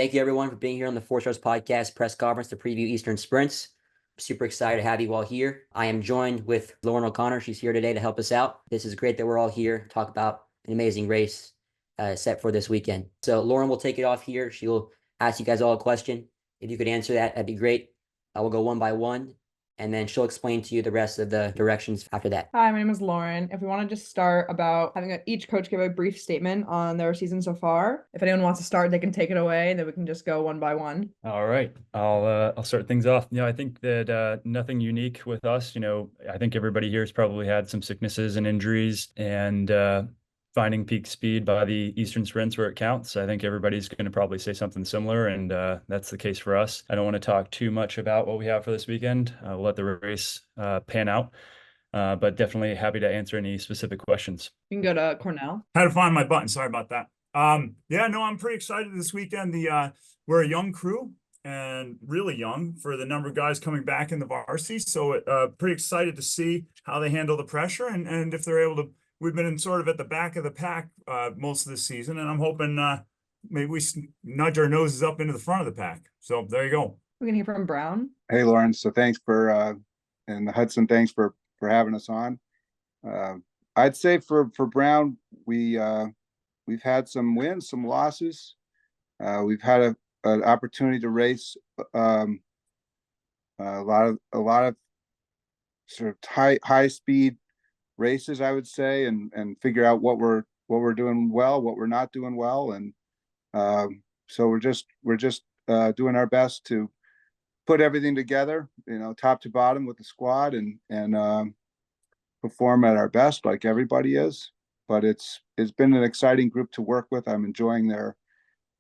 Thank you, everyone, for being here on the 4 Stars Podcast press conference to preview Eastern Sprints. I'm super excited to have you all here. I am joined with Lauren O'Connor. She's here today to help us out. This is great that we're all here to talk about an amazing race set for this weekend. So Lauren will take it off here. She will ask you guys all a question. If you could answer that, that'd be great. I will go one by one, and then she'll explain to you the rest of the directions after that. Hi, my name is Lauren. If we want to just start about having each coach give a brief statement on their season so far. If anyone wants to start, they can take it away. Then we can just go one by one. All right, I'll start things off. I think that nothing unique with us. I think everybody here has probably had some sicknesses and injuries, and finding peak speed by the Eastern Sprints where it counts. I think everybody's going to probably say something similar, and that's the case for us. I don't want to talk too much about what we have for this weekend. We'll let the race pan out, but definitely happy to answer any specific questions. You can go to Cornell. Had to find my button. Sorry about that. I'm pretty excited this weekend. We're a young crew and really young for the number of guys coming back in the varsity. So pretty excited to see how they handle the pressure and if they're able to. We've been in sort of at the back of the pack most of the season, and I'm hoping maybe we nudge our noses up into the front of the pack. So there you go. We can hear from Brown. Hey, Lauren. So thanks for and Hudson, thanks for having us on. I'd say for Brown, we've had some wins, some losses. We've had an opportunity to race a lot of sort of high speed races, I would say, and figure out what we're doing well, what we're not doing well, and so we're just doing our best to put everything together, top to bottom with the squad, and perform at our best like everybody is. But it's been an exciting group to work with. I'm enjoying their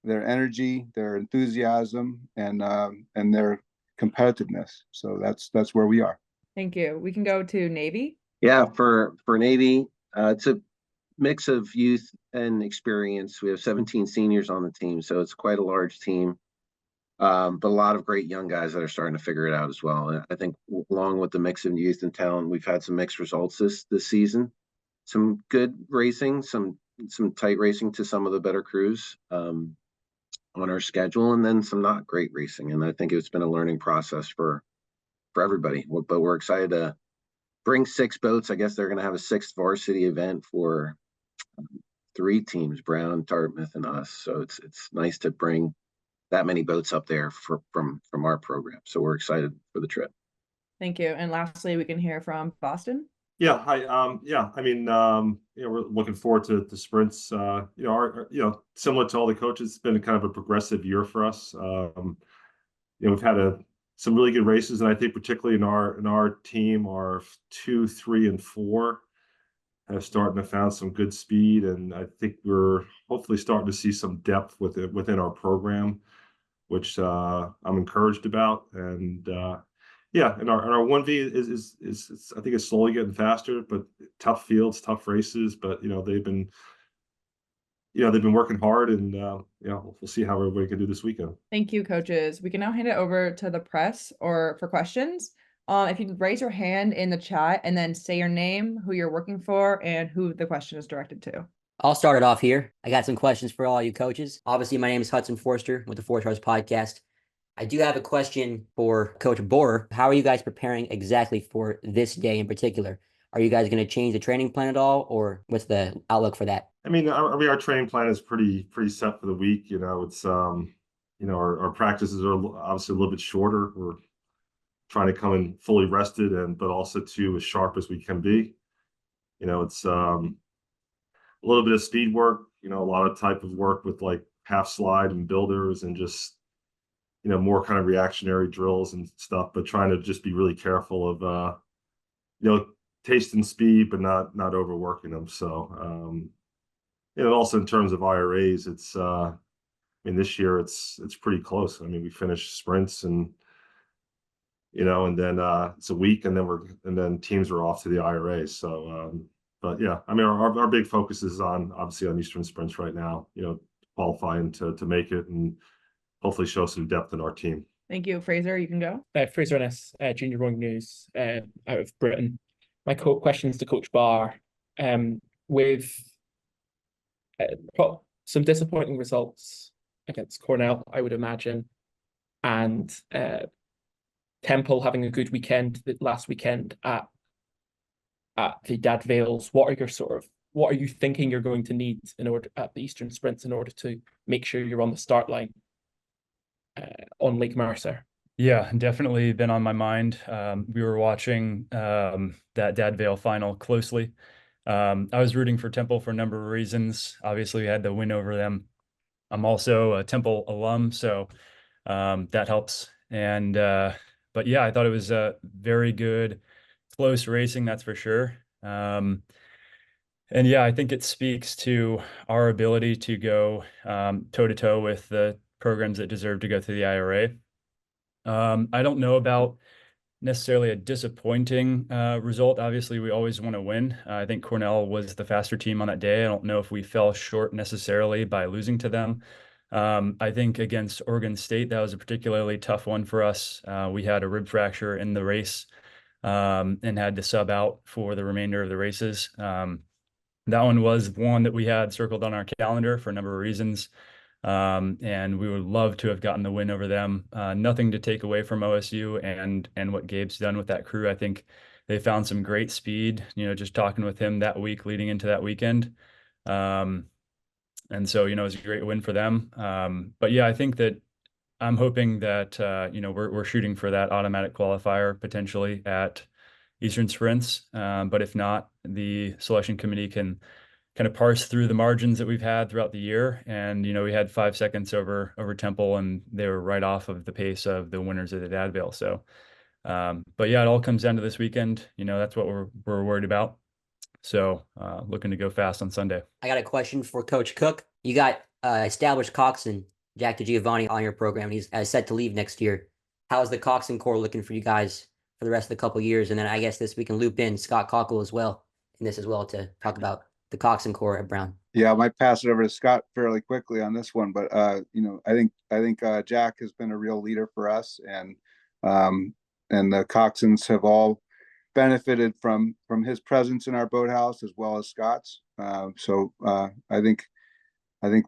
energy, their enthusiasm, and their competitiveness. So that's where we are. Thank you. We can go to Navy. Yeah, for Navy, it's a mix of youth and experience. We have 17 seniors on the team, so it's quite a large team. But a lot of great young guys that are starting to figure it out as well. And I think along with the mix of youth and talent, we've had some mixed results this season. Some good racing, some tight racing to some of the better crews on our schedule, and then some not great racing. And I think it's been a learning process for everybody. But we're excited to bring 6 boats. I guess they're going to have a 6th varsity event for 3 teams, Brown, Dartmouth, and us. So it's nice to bring that many boats up there from our program. So we're excited for the trip. Thank you. And lastly, we can hear from Boston. Yeah, hi. We're looking forward to the sprints. Similar to all the coaches, it's been kind of a progressive year for us. We've had some really good races, and I think particularly in our team, our 2, 3, and 4 have started to found some good speed, and I think we're hopefully starting to see some depth within our program, which I'm encouraged about. And and our 1V is I think it's slowly getting faster, but tough fields, tough races. But they've been working hard, and we'll see how everybody can do this weekend. Thank you, coaches. We can now hand it over to the press or for questions. If you could raise your hand in the chat and then say your name, who you're working for, and who the question is directed to. I'll start it off here. I got some questions for all you coaches. Obviously, my name is Hudson Forster with the 4 Stars Podcast. I do have a question for Coach Bohrer. How are you guys preparing exactly for this day in particular? Are you guys going to change the training plan at all, or what's the outlook for that? Our training plan is pretty set for the week. It's our practices are obviously a little bit shorter. We're trying to come in fully rested but also too as sharp as we can be. It's a little bit of speed work. A lot of type of work with like half slide and builders and just more kind of reactionary drills and stuff. But trying to just be really careful of tasting speed, but not overworking them. So, also in terms of IRAs, it's, this year it's pretty close. We finished sprints and then it's a week, and then teams are off to the IRAs. So, our big focus is obviously on Eastern Sprints right now. Qualifying to make it and hopefully show some depth in our team. Thank you, Fraser. You can go. Fraser Ennis, Junior Rowing News, out of Britain. My question is to Coach Barr. With some disappointing results against Cornell, I would imagine, and Temple having a good weekend last weekend at the Dad Vales. What are you thinking you're going to need in order at the Eastern Sprints in order to make sure you're on the start line on Lake Mercer? Yeah, definitely been on my mind. We were watching that Dad Vale final closely. I was rooting for Temple for a number of reasons. Obviously, we had the win over them. I'm also a Temple alum, so that helps. And but yeah, I thought it was a very good, close racing, that's for sure. And yeah, I think it speaks to our ability to go toe to toe with the programs that deserve to go through the IRA. I don't know about necessarily a disappointing result. Obviously, we always want to win. I think Cornell was the faster team on that day. I don't know if we fell short necessarily by losing to them. I think against Oregon State, that was a particularly tough one for us. We had a rib fracture in the race and had to sub out for the remainder of the races. That one was one that we had circled on our calendar for a number of reasons. And we would love to have gotten the win over them. Nothing to take away from OSU and what Gabe's done with that crew. I think they found some great speed, just talking with him that week leading into that weekend. And so, it was a great win for them. But yeah, I think that I'm hoping that, we're shooting for that automatic qualifier potentially at Eastern Sprints. But if not, the selection committee can kind of parse through the margins that we've had throughout the year. And, we had 5 seconds over Temple, and they were right off of the pace of the winners of the Dad Vale. So, but yeah, it all comes down to this weekend. That's what we're worried about. So looking to go fast on Sunday. I got a question for Coach Cooke. You got established coxswain Jack DiGiovanni on your program. He's set to leave next year. How's the coxswain corps looking for you guys for the rest of the couple of years? And then I guess we can loop in Scott Cockle as well in this as well to talk about the coxswain corps at Brown. Yeah, I might pass it over to Scott fairly quickly on this one, but I think Jack has been a real leader for us, and the coxswains have all benefited from his presence in our boathouse as well as Scott's. So I think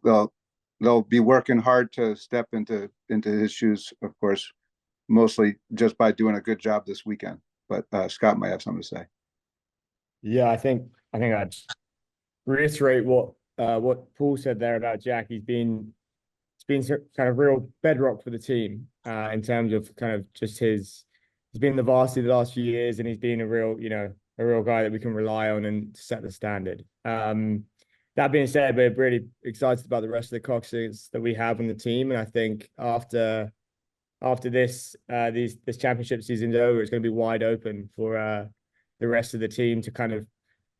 they'll be working hard to step into his shoes, of course, mostly just by doing a good job this weekend. But Scott might have something to say. Yeah, I think I'd reiterate what Paul said there about Jack. It's been kind of real bedrock for the team in terms of kind of just he's been the varsity the last few years, and he's been a real guy that we can rely on and set the standard. That being said, we're really excited about the rest of the coxswains that we have on the team, and I think after this championship season's over, it's going to be wide open for the rest of the team to kind of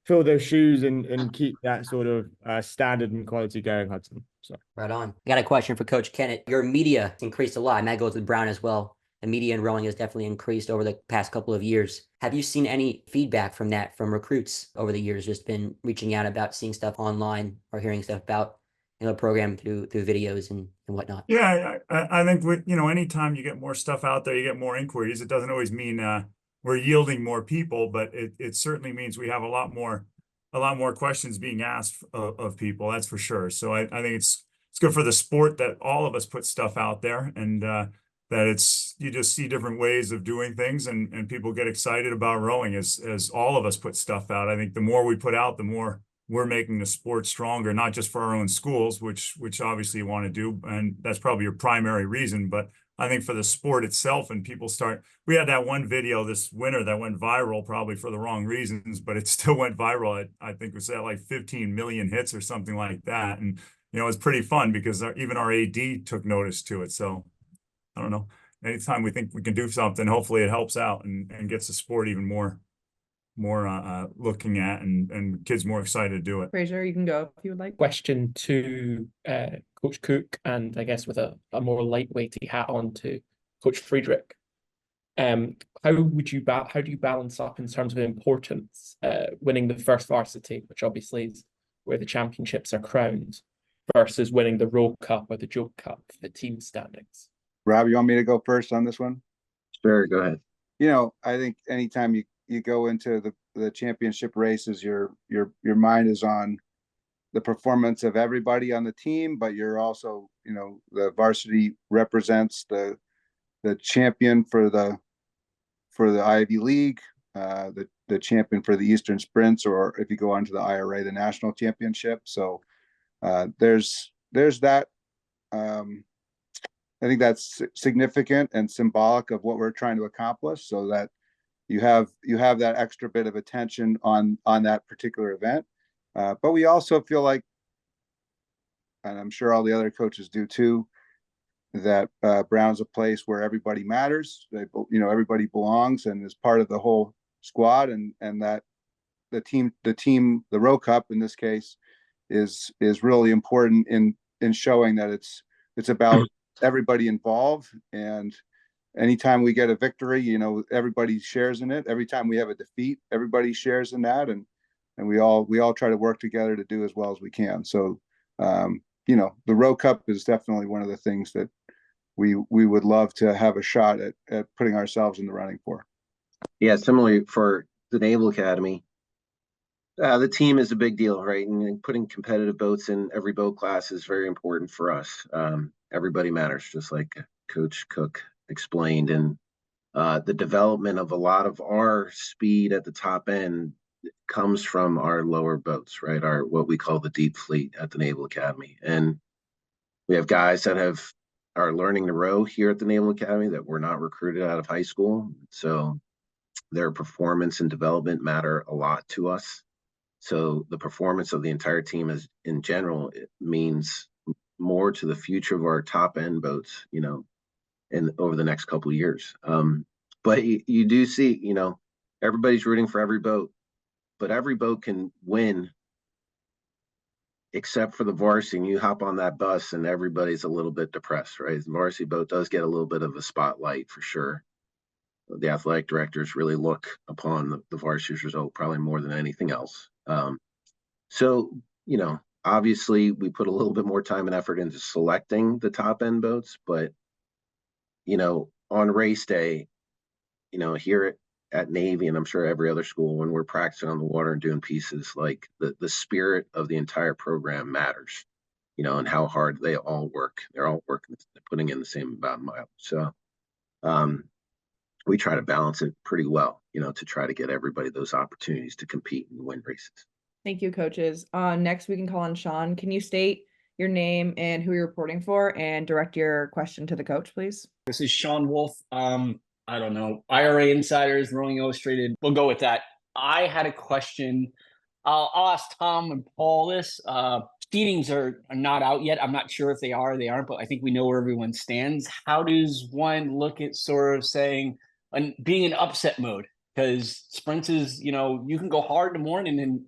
fill those shoes and keep that sort of standard and quality going, Hudson. So right on. I got a question for Coach Kennett. Your media increased a lot, and that goes with Brown as well. The media and rowing has definitely increased over the past couple of years. Have you seen any feedback from that from recruits over the years? Just been reaching out about seeing stuff online or hearing stuff about the program through videos and whatnot? Yeah, I think anytime you get more stuff out there, you get more inquiries. It doesn't always mean we're yielding more people, but it certainly means we have a lot more questions being asked of people. That's for sure. So I think it's good for the sport that all of us put stuff out there, and that you just see different ways of doing things, and people get excited about rowing as all of us put stuff out. I think the more we put out, the more we're making the sport stronger, not just for our own schools, which obviously you want to do, and that's probably your primary reason, but I think for the sport itself, and we had that one video this winter that went viral, probably for the wrong reasons, but it still went viral. I think it was at like 15 million hits or something like that. And, it was pretty fun because even our AD took notice to it. So I don't know, anytime we think we can do something, hopefully it helps out and gets the sport even more looking at and kids more excited to do it. Fraser, you can go if you would like. Question to Coach Cooke, and I guess with a more lightweighty hat on to Coach Friedrich. How do you balance up in terms of importance winning the first varsity, which obviously is where the championships are crowned, versus winning the Roll Cup or the Joke Cup for the team standings? Rob, you want me to go first on this one? Sure, go ahead. I think anytime you go into the championship races, your mind is on the performance of everybody on the team, but you're also the varsity represents the champion for the Ivy League, the champion for the Eastern Sprints, or if you go on to the IRA, the national championship. So there's that. I think that's significant and symbolic of what we're trying to accomplish, so that you have that extra bit of attention on that particular event. But we also feel like, and I'm sure all the other coaches do too, that Brown's a place where everybody matters. Everybody belongs and is part of the whole squad, and that the Row Cup in this case is really important in showing that it's about everybody involved. And anytime we get a victory, everybody shares in it. Every time we have a defeat, everybody shares in that, and we all try to work together to do as well as we can. So the Row Cup is definitely one of the things that we would love to have a shot at putting ourselves in the running for. Yeah, similarly for the Naval Academy, the team is a big deal, right? And putting competitive boats in every boat class is very important for us. Everybody matters, just like Coach Cooke explained. And the development of a lot of our speed at the top end comes from our lower boats, right? Our what we call the deep fleet at the Naval Academy. And we have guys that are learning to row here at the Naval Academy that were not recruited out of high school. So their performance and development matter a lot to us. So the performance of the entire team in general, it means more to the future of our top end boats, and over the next couple of years. But you do see, everybody's rooting for every boat, but every boat can win except for the varsity. And you hop on that bus and everybody's a little bit depressed, right? The varsity boat does get a little bit of a spotlight for sure. The athletic directors really look upon the varsity result probably more than anything else. So, obviously we put a little bit more time and effort into selecting the top end boats, but, on race day, here at Navy, and I'm sure every other school, when we're practicing on the water and doing pieces, like the spirit of the entire program matters, and how hard they all work. They're all working, putting in the same amount of miles. So, we try to balance it pretty well, to try to get everybody those opportunities to compete and win races. Thank you, coaches. Next, we can call on Sean. Can you state your name and who you're reporting for and direct your question to the coach, please? This is Sean Wolf. I don't know, IRA Insiders, Rowing Illustrated. We'll go with that. I had a question. I'll ask Tom and Paul this. Seedings are not out yet. I'm not sure if they are or they aren't, but I think we know where everyone stands. How does one look at sort of saying, and being in upset mode? Because sprints is, you can go hard in the morning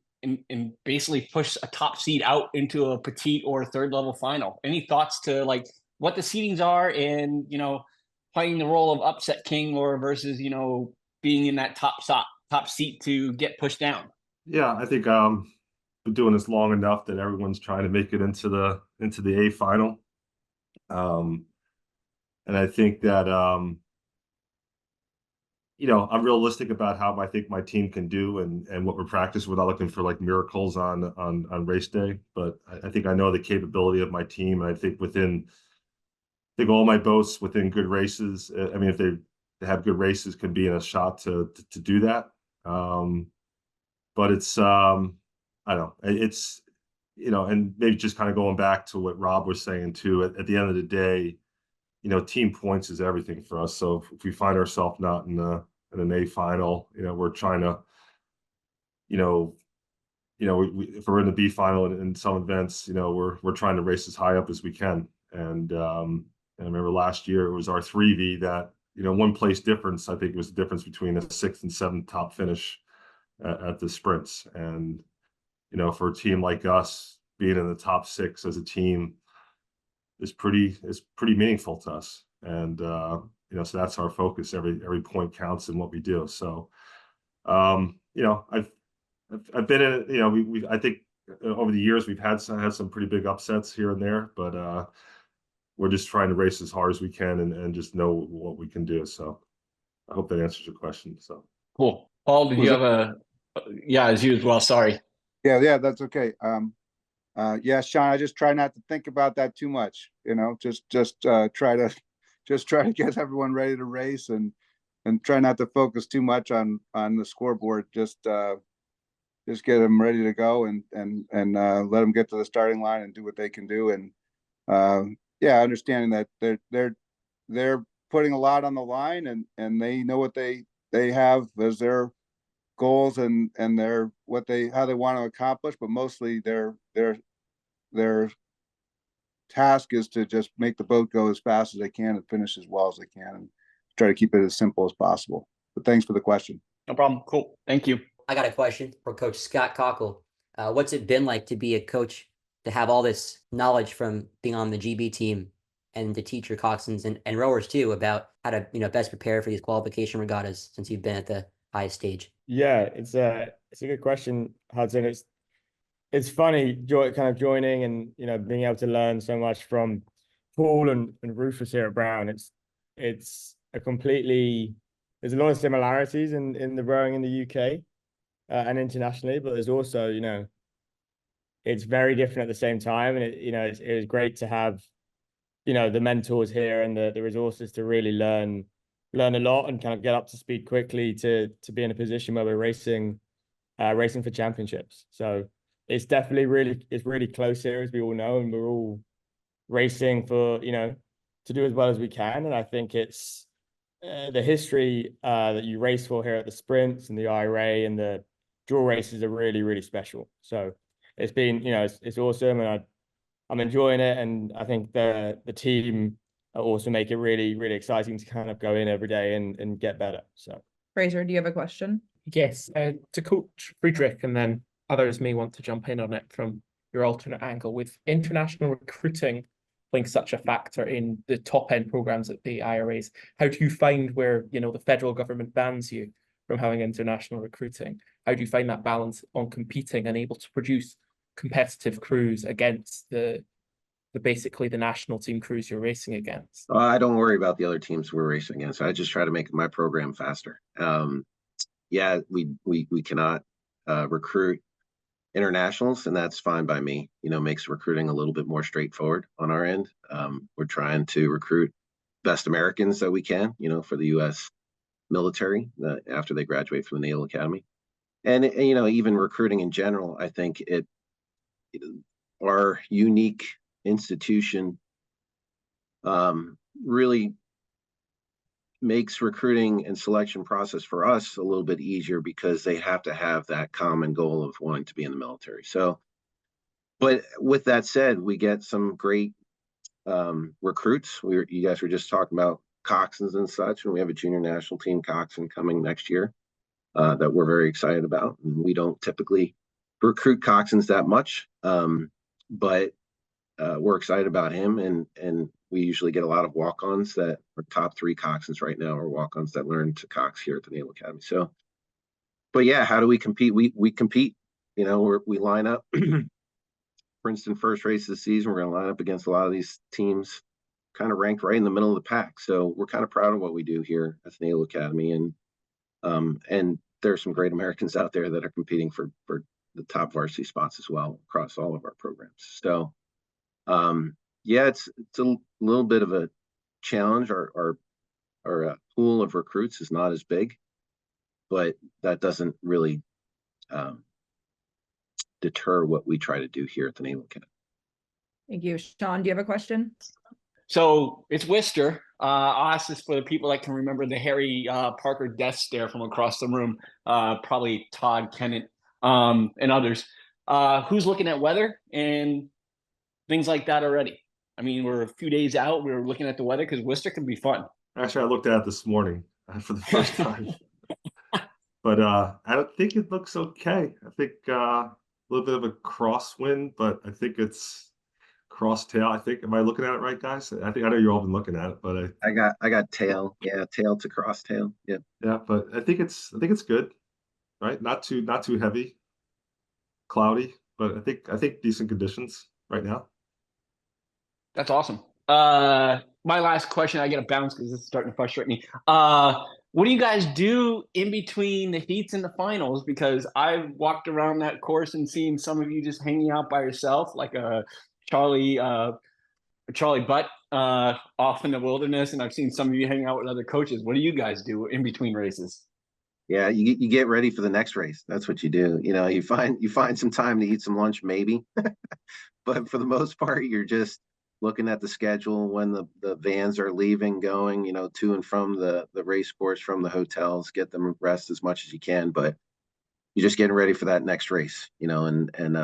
and basically push a top seed out into a petite or a third level final. Any thoughts to like what the seedings are and, playing the role of upset king or versus, being in that top seat to get pushed down? Yeah, I think been doing this long enough that everyone's trying to make it into the A final. And I think that I'm realistic about how I think my team can do and what we're practicing without looking for like miracles on race day. But I think I know the capability of my team. And I think all my boats within good races. I mean, if they have good races, can be in a shot to do that. But it's I don't know. It's and maybe just kind of going back to what Rob was saying too. At the end of the day, team points is everything for us. So if we find ourselves not in an A final, we're trying to, if we're in the B final in some events, we're trying to race as high up as we can. And I remember last year it was our 3V that, one place difference. I think it was the difference between a 6th and 7th top finish at the sprints. And, for a team like us, being in the top 6 as a team is pretty meaningful to us. And, so that's our focus. Every point counts in what we do. So, I've been in it, I think over the years we've had some pretty big upsets here and there, but we're just trying to race as hard as we can and just know what we can do. So I hope that answers your question. So cool. Paul, did you have yeah, as you as well. Sorry. Yeah, that's okay. Yeah, Sean, I just try not to think about that too much, just try to get everyone ready to race and try not to focus too much on the scoreboard. Just get them ready to go and let them get to the starting line and do what they can do. And yeah, understanding that they're putting a lot on the line and they know what they have as their goals and their how they want to accomplish, but mostly their task is to just make the boat go as fast as they can and finish as well as they can and try to keep it as simple as possible. But thanks for the question. No problem. Cool. Thank you. I got a question for Coach Scott Cockle. What's it been like to be a coach, to have all this knowledge from being on the GB team and to teach your coxswains and rowers too about how to best prepare for these qualification regattas since you've been at the highest stage? Yeah, it's a good question, Hudson. It's funny kind of joining and being able to learn so much from Paul and Rufus here at Brown. It's a completely, there's a lot of similarities in the rowing in the UK and internationally, but there's also it's very different at the same time. And it was great to have the mentors here and the resources to really learn a lot and kind of get up to speed quickly to be in a position where we're racing for championships. So it's definitely really close here, as we all know, and we're all racing for to do as well as we can. And I think it's the history that you race for here at the sprints and the IRA and the draw races are really, really special. So it's been it's awesome, and I'm enjoying it, and I think the team also make it really, really exciting to kind of go in every day and get better. So, Fraser, do you have a question? Yes, to Coach Friedrich, and then others may want to jump in on it from your alternate angle. With international recruiting playing such a factor in the top end programs at the IRAs, how do you find where the federal government bans you from having international recruiting? How do you find that balance on competing and able to produce competitive crews against basically the national team crews you're racing against? I don't worry about the other teams we're racing against. I just try to make my program faster. Yeah, we cannot recruit internationals, and that's fine by me. Makes recruiting a little bit more straightforward on our end. We're trying to recruit best Americans that we can, for the U.S. military after they graduate from the Naval Academy. And even recruiting in general, I think our unique institution really makes recruiting and selection process for us a little bit easier because they have to have that common goal of wanting to be in the military. So, but with that said, we get some great recruits. You guys were just talking about coxswains and such, and we have a junior national team coxswain coming next year that we're very excited about. And we don't typically recruit coxswains that much, but we're excited about him, and we usually get a lot of walk-ons that are top 3 coxswains right now, or walk-ons that learn to cox here at the Naval Academy. So, but yeah, how do we compete? We compete. We line up. For instance, first race of the season, we're going to line up against a lot of these teams, kind of ranked right in the middle of the pack. So we're kind of proud of what we do here at the Naval Academy, and there's some great Americans out there that are competing for the top varsity spots as well across all of our programs. So. Yeah, it's a little bit of a challenge. Our pool of recruits is not as big, but that doesn't really deter what we try to do here at the Naval Academy. Thank you. Sean, do you have a question? So it's Worcester. I'll ask this for the people that can remember the Harry Parker death stare from across the room. Probably Todd, Kennett, and others. Who's looking at weather and things like that already? I mean, we're a few days out. We were looking at the weather because Worcester can be fun. Actually, I looked at it this morning for the first time, but I don't think it looks okay. I think a little bit of a crosswind, but I think it's cross tail. I think, am I looking at it right, guys? I know you've all been looking at it, but I got tail. Yeah, tail to cross tail. Yeah. Yeah, but I think it's good, right? Not too heavy, cloudy, but I think decent conditions right now. That's awesome. My last question, I get a bounce because this is starting to frustrate me. What do you guys do in between the heats and the finals? Because I've walked around that course and seen some of you just hanging out by yourself, like a Charlie Butt off in the wilderness, and I've seen some of you hanging out with other coaches. What do you guys do in between races? Yeah, you get ready for the next race. That's what you do. You find some time to eat some lunch, maybe, but for the most part, you're just looking at the schedule when the vans are leaving, going, to and from the race course, from the hotels, get them rest as much as you can. But you're just getting ready for that next race, and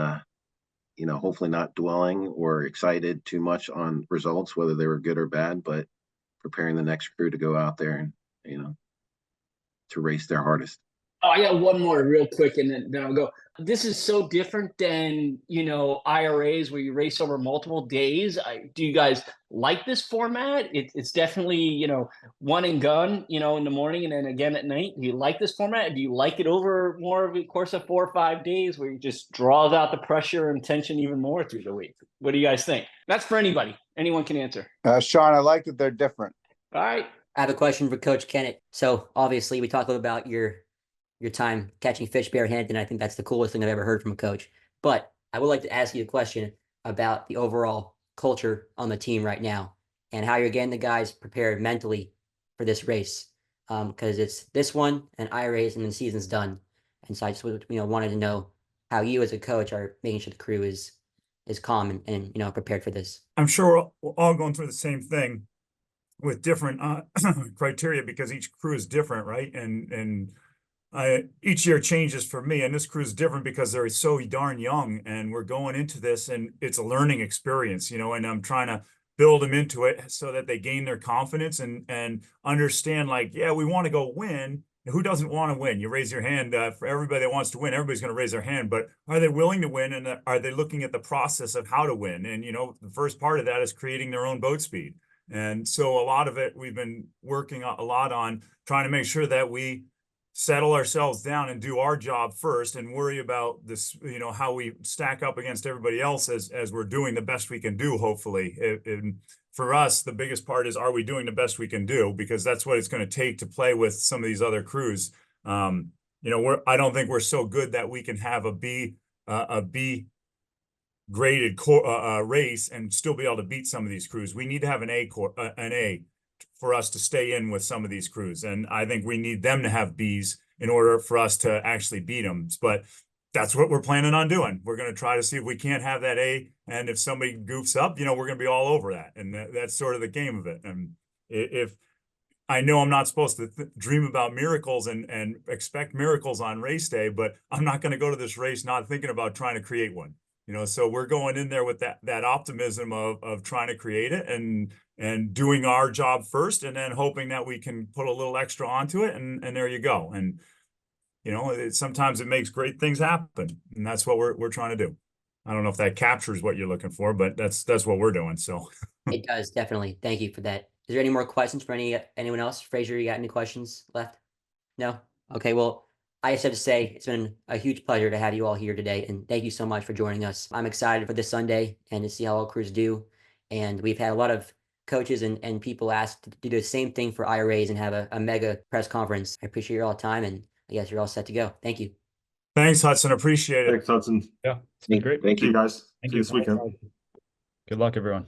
hopefully not dwelling or excited too much on results, whether they were good or bad, but preparing the next crew to go out there and, to race their hardest. Oh, I got one more real quick, and then I'll go. This is so different than, IRAs where you race over multiple days. Do you guys like this format? It's definitely, one and gun, in the morning and then again at night. Do you like this format? Do you like it over more of a course of 4 or 5 days where you just draws out the pressure and tension even more through the week? What do you guys think? That's for anybody. Anyone can answer. Sean, I like that they're different. All right. I have a question for Coach Kennett. So obviously we talked a little about your time catching fish barehanded, and I think that's the coolest thing I've ever heard from a coach. But I would like to ask you a question about the overall culture on the team right now and how you're getting the guys prepared mentally for this race. Because it's this one and IRAs and then the season's done. And so I just wanted to know how you as a coach are making sure the crew is calm and prepared for this. I'm sure we're all going through the same thing with different criteria, because each crew is different, right? And each year changes for me, and this crew is different because they're so darn young, and we're going into this and it's a learning experience, and I'm trying to build them into it so that they gain their confidence and understand, like, yeah, we want to go win. Who doesn't want to win? You raise your hand. For everybody that wants to win, everybody's going to raise their hand, but are they willing to win? And are they looking at the process of how to win? And, the first part of that is creating their own boat speed. And so a lot of it, we've been working a lot on trying to make sure that we settle ourselves down and do our job first and worry about this, how we stack up against everybody else as we're doing the best we can do, hopefully. And for us, the biggest part is, are we doing the best we can do? Because that's what it's going to take to play with some of these other crews. I don't think we're so good that we can have a B graded race and still be able to beat some of these crews. We need to have an A for us to stay in with some of these crews. And I think we need them to have Bs in order for us to actually beat them. But that's what we're planning on doing. We're going to try to see if we can't have that A. And if somebody goofs up, we're going to be all over that. And that's sort of the game of it. And if I know I'm not supposed to dream about miracles and expect miracles on race day, but I'm not going to go to this race not thinking about trying to create one. So we're going in there with that optimism of trying to create it and doing our job first, and then hoping that we can put a little extra onto it, and there you go. And sometimes it makes great things happen, and that's what we're trying to do. I don't know if that captures what you're looking for, but that's what we're doing. So it does, definitely. Thank you for that. Is there any more questions for anyone else? Fraser, you got any questions left? No? Okay, well, I just have to say it's been a huge pleasure to have you all here today, and thank you so much for joining us. I'm excited for this Sunday and to see how all crews do. And we've had a lot of coaches and people ask to do the same thing for IRAs and have a mega press conference. I appreciate your all time, and I guess you're all set to go. Thank you. Thanks, Hudson. Appreciate it. Thanks, Hudson. Yeah, it's been great. Thank See you you. guys. Thank See you this weekend. Good luck, everyone.